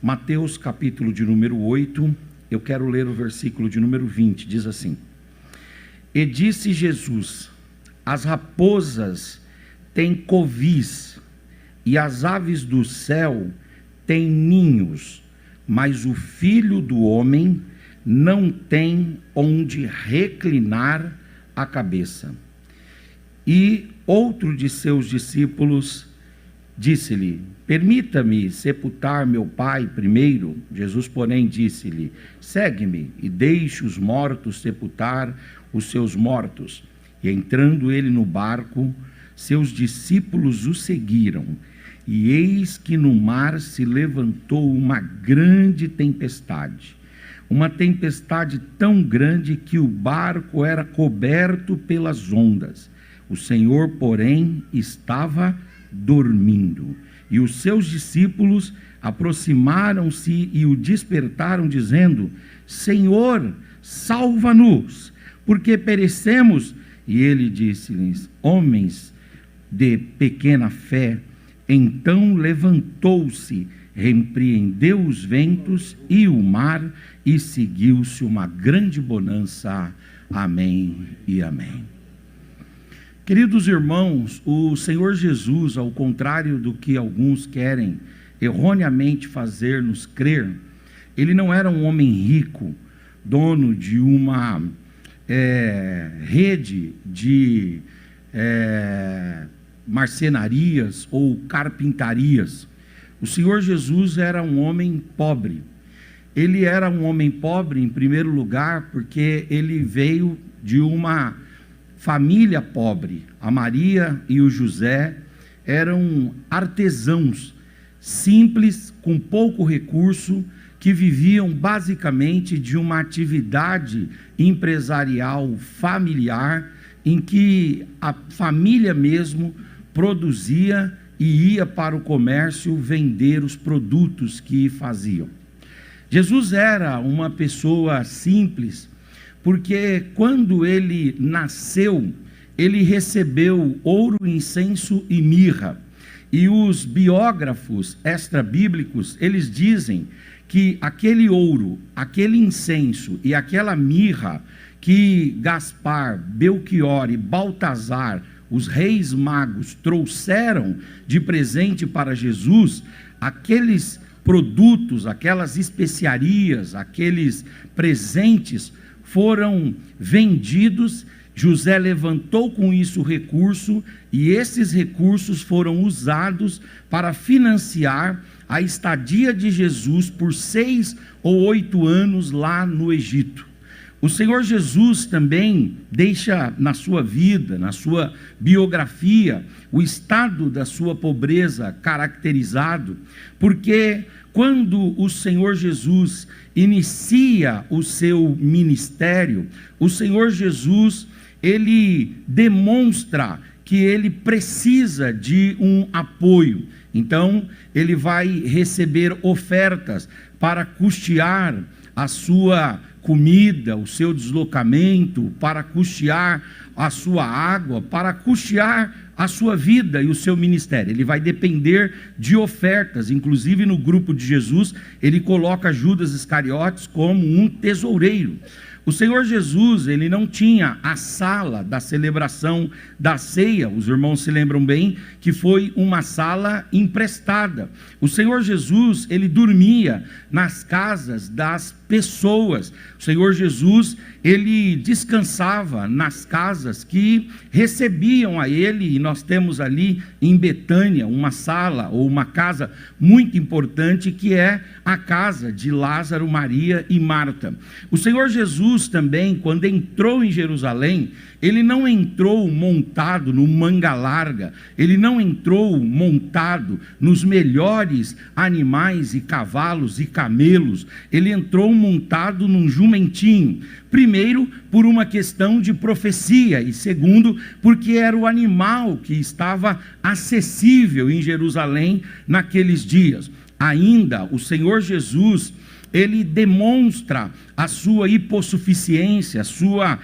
Mateus capítulo de número 8, eu quero ler o versículo de número 20, diz assim: E disse Jesus: as raposas têm covis, e as aves do céu têm ninhos, mas o Filho do Homem não tem onde reclinar a cabeça. E outro de seus discípulos disse-lhe: permita-me sepultar meu pai primeiro. Jesus, porém, disse-lhe: segue-me e deixe os mortos sepultar os seus mortos. E entrando ele no barco, seus discípulos o seguiram. E eis que no mar se levantou uma grande tempestade. Uma tempestade tão grande que o barco era coberto pelas ondas. O Senhor, porém, estava dormindo. E os seus discípulos aproximaram-se e o despertaram, dizendo: Senhor, salva-nos, porque perecemos. E ele disse-lhes: homens de pequena fé. Então levantou-se, repreendeu os ventos e o mar, e seguiu-se uma grande bonança. Amém e amém. Queridos irmãos, o Senhor Jesus, ao contrário do que alguns querem erroneamente fazer-nos crer, ele não era um homem rico, dono de uma rede de marcenarias ou carpintarias. O Senhor Jesus era um homem pobre. Ele era um homem pobre, em primeiro lugar, porque ele veio de uma família pobre. A Maria e o José eram artesãos simples, com pouco recurso, que viviam basicamente de uma atividade empresarial familiar, em que a família mesmo produzia e ia para o comércio vender os produtos que faziam. Jesus era uma pessoa simples, porque quando ele nasceu, ele recebeu ouro, incenso e mirra. E os biógrafos extra-bíblicos, eles dizem que aquele ouro, aquele incenso e aquela mirra que Gaspar, Belchior e Baltazar, os reis magos, trouxeram de presente para Jesus, aqueles produtos, aquelas especiarias, aqueles presentes foram vendidos. José levantou com isso recurso, e esses recursos foram usados para financiar a estadia de Jesus por 6 ou 8 anos lá no Egito. O Senhor Jesus também deixa na sua vida, na sua biografia, o estado da sua pobreza caracterizado, porque quando o Senhor Jesus inicia o seu ministério, o Senhor Jesus, ele demonstra que ele precisa de um apoio. Então, ele vai receber ofertas para custear a sua comida, o seu deslocamento, para custear a sua água, para custear a sua vida e o seu ministério. Ele vai depender de ofertas. Inclusive no grupo de Jesus, ele coloca Judas Iscariotes como um tesoureiro. O Senhor Jesus, ele não tinha a sala da celebração da ceia. Os irmãos se lembram bem que foi uma sala emprestada. O Senhor Jesus, ele dormia nas casas das pessoas. O Senhor Jesus, ele descansava nas casas que recebiam a ele, e nós temos ali em Betânia uma sala ou uma casa muito importante, que é a casa de Lázaro, Maria e Marta. O Senhor Jesus também, quando entrou em Jerusalém, ele não entrou montado no manga larga, ele não entrou montado nos melhores animais e cavalos e camelos, ele entrou montado num jumentinho. Primeiro, por uma questão de profecia, e segundo, porque era o animal que estava acessível em Jerusalém naqueles dias. Ainda, o Senhor Jesus, ele demonstra a sua hipossuficiência, a sua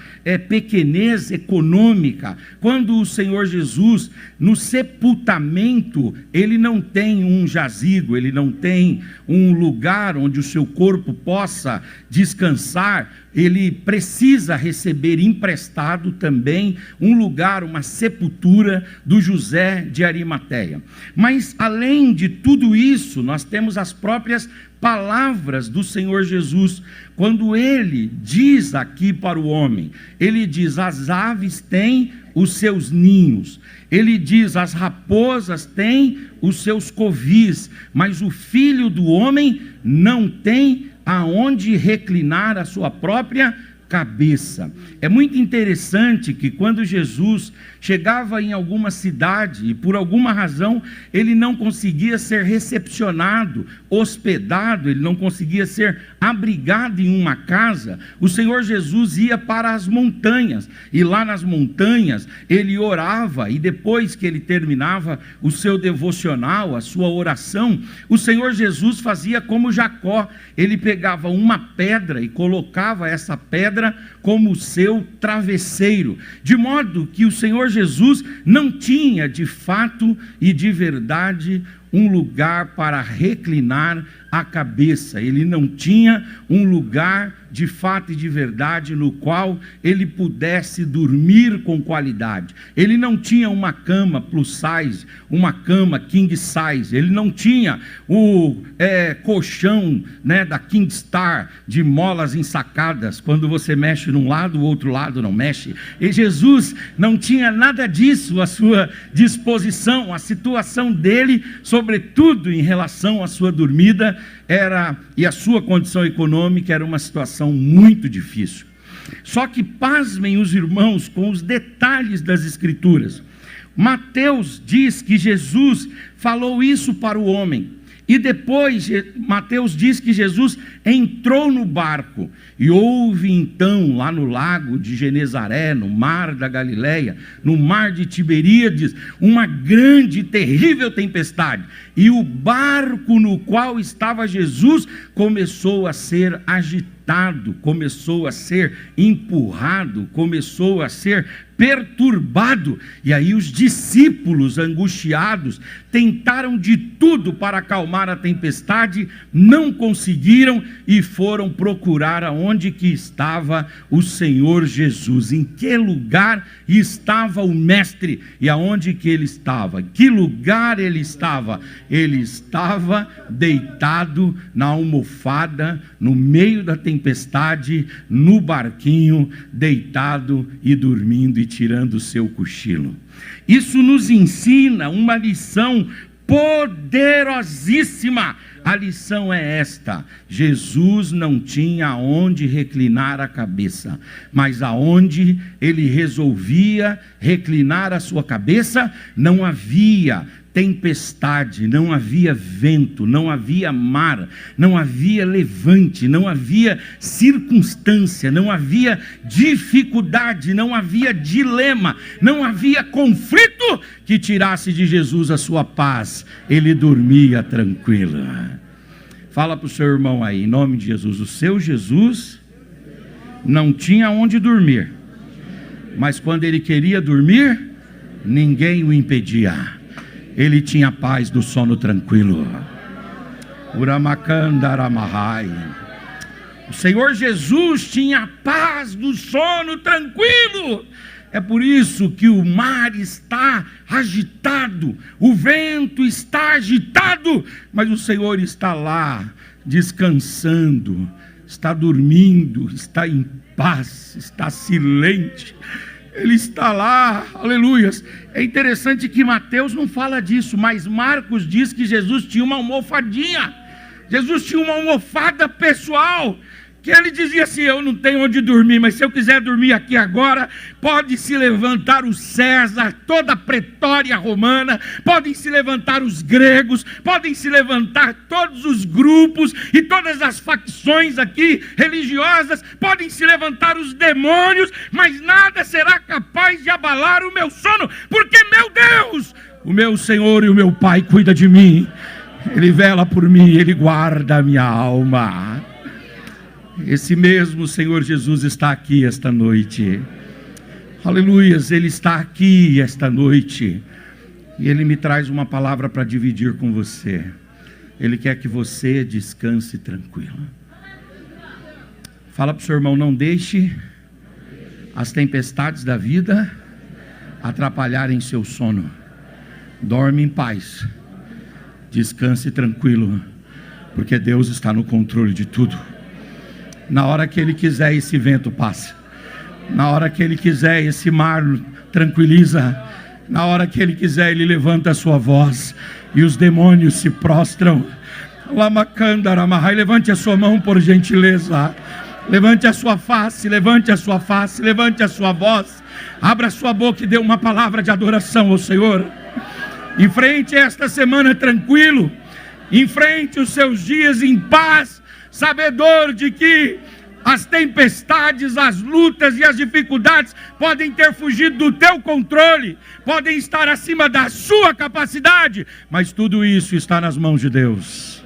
pequenez econômica. Quando o Senhor Jesus, no sepultamento, ele não tem um jazigo, ele não tem um lugar onde o seu corpo possa descansar, ele precisa receber emprestado também um lugar, uma sepultura do José de Arimateia. Mas além de tudo isso, nós temos as próprias palavras do Senhor Jesus, quando ele diz aqui para o homem, ele diz: as aves têm os seus ninhos, ele diz: as raposas têm os seus covis, mas o filho do homem não tem aonde reclinar a sua própria cabeça. É muito interessante que quando Jesus chegava em alguma cidade e por alguma razão ele não conseguia ser recepcionado, hospedado, ele não conseguia ser abrigado em uma casa, o Senhor Jesus ia para as montanhas, e lá nas montanhas ele orava, e depois que ele terminava o seu devocional, a sua oração, o Senhor Jesus fazia como Jacó, ele pegava uma pedra e colocava essa pedra como seu travesseiro, de modo que o Senhor Jesus não tinha de fato e de verdade um lugar para reclinar a cabeça, ele não tinha um lugar de fato e de verdade no qual ele pudesse dormir com qualidade. Ele não tinha uma cama plus size, uma cama king size, ele não tinha o colchão, da King Star, de molas ensacadas, quando você mexe num lado, o outro lado não mexe. E Jesus não tinha nada disso à sua disposição. A situação dele, sobretudo em relação à sua dormida, e a sua condição econômica, era uma situação muito difícil. Só que pasmem os irmãos com os detalhes das Escrituras. Mateus diz que Jesus falou isso para o homem, e depois Mateus diz que Jesus entrou no barco, e houve então lá no lago de Genezaré, no mar da Galileia, no mar de Tiberíades, uma grande e terrível tempestade, e o barco no qual estava Jesus começou a ser agitado, começou a ser empurrado, começou a ser perturbado, e aí os discípulos angustiados tentaram de tudo para acalmar a tempestade, não conseguiram e foram procurar aonde que estava o Senhor Jesus, em que lugar estava o mestre e aonde que ele estava, em que lugar ele estava deitado na almofada, no meio da tempestade, no barquinho, deitado e dormindo e tirando o seu cochilo. Isso nos ensina uma lição poderosíssima. A lição é esta: Jesus não tinha aonde reclinar a cabeça, mas aonde ele resolvia reclinar a sua cabeça, não havia tempestade, não havia vento, não havia mar, não havia levante, não havia circunstância, não havia dificuldade, não havia dilema, não havia conflito que tirasse de Jesus a sua paz. Ele dormia tranquilo. Fala para o seu irmão aí, em nome de Jesus: o seu Jesus não tinha onde dormir, mas quando ele queria dormir, ninguém o impedia. Ele tinha paz do sono tranquilo. Uramacandaramahai. O Senhor Jesus tinha paz do sono tranquilo. É por isso que o mar está agitado, o vento está agitado, mas o Senhor está lá, descansando, está dormindo, está em paz, está silente. Ele está lá, aleluias. É interessante que Mateus não fala disso, mas Marcos diz que Jesus tinha uma almofadinha. Jesus tinha uma almofada pessoal, que ele dizia assim: eu não tenho onde dormir, mas se eu quiser dormir aqui agora, pode se levantar o César, toda a pretória romana, podem se levantar os gregos, podem se levantar todos os grupos e todas as facções aqui religiosas, podem se levantar os demônios, mas nada será capaz de abalar o meu sono, porque meu Deus, o meu Senhor e o meu Pai cuida de mim, Ele vela por mim, Ele guarda a minha alma. Esse mesmo Senhor Jesus está aqui esta noite. Aleluias, Ele está aqui esta noite. E Ele me traz uma palavra para dividir com você. Ele quer que você descanse tranquilo. Fala para o seu irmão, não deixe as tempestades da vida atrapalharem seu sono. Dorme em paz. Descanse tranquilo, porque Deus está no controle de tudo. Na hora que Ele quiser, esse vento passa. Na hora que Ele quiser, esse mar tranquiliza. Na hora que Ele quiser, Ele levanta a sua voz e os demônios se prostram. Lamacandaramahai, levante a sua mão por gentileza. Levante a sua face, levante a sua face, levante a sua voz. Abra a sua boca e dê uma palavra de adoração ao Senhor. Enfrente esta semana tranquilo. Enfrente os seus dias em paz, sabedor de que as tempestades, as lutas e as dificuldades podem ter fugido do teu controle, podem estar acima da sua capacidade, mas tudo isso está nas mãos de Deus.